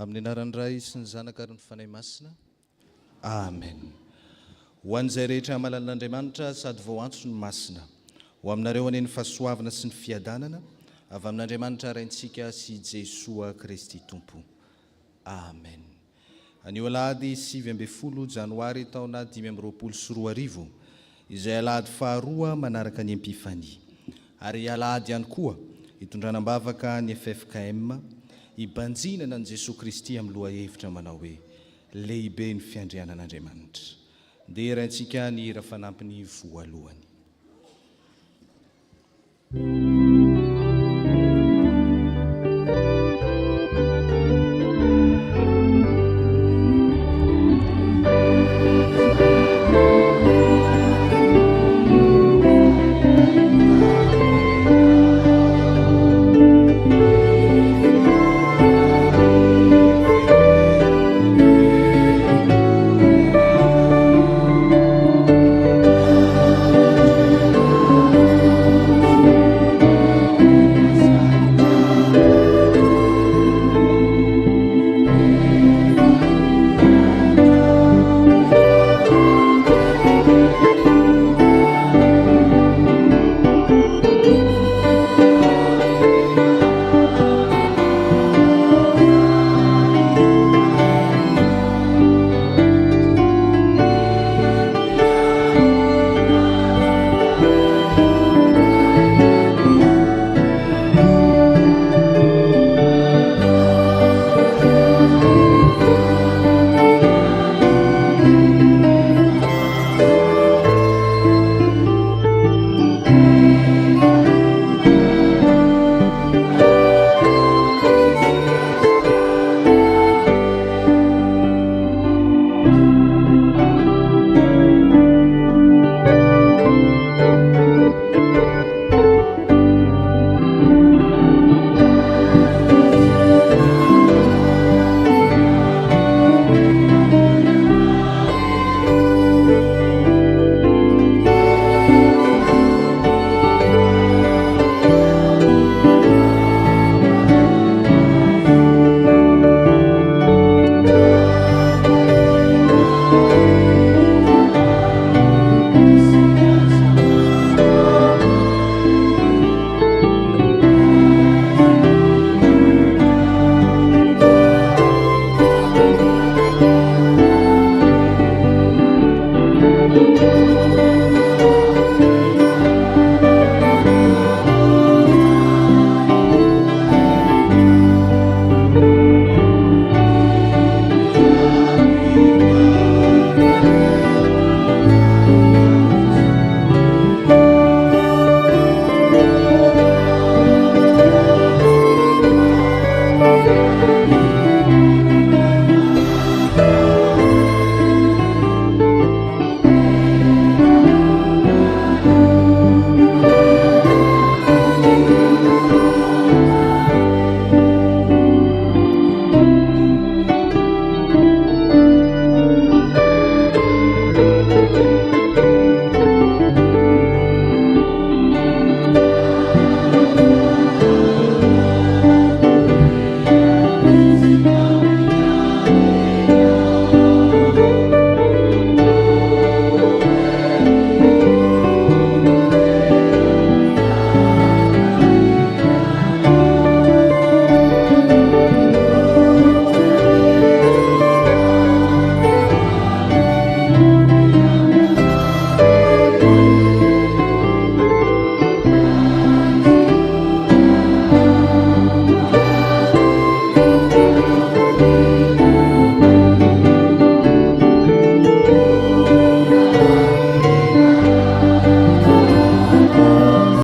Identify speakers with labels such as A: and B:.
A: amin'ny anaran'ny Ray sy ny Zanaka ary ny Fanahy Masina. Amen. Ho an'izay rehetra malalin'Andriamanitra sady vao antso ny masina, ho aminareo anie ny fahasoavana sy ny fiadanana avy amin'Andriamanitra Raintsika sy Jesoa Kristy Tompo. Amen. Anio alahady 7 Janoary taona 2024 izay alahady faharoa manaraka ny Epifania, ary alahady ihany koa hitondranam-bavaka ny FFKM ibanjinana an Jesoa Kristy amin'ny loha hevitra manao hoe lehibe ny fiandrianan'Andriamanitra. Dia raintsika ny hira fanampiny voalohany.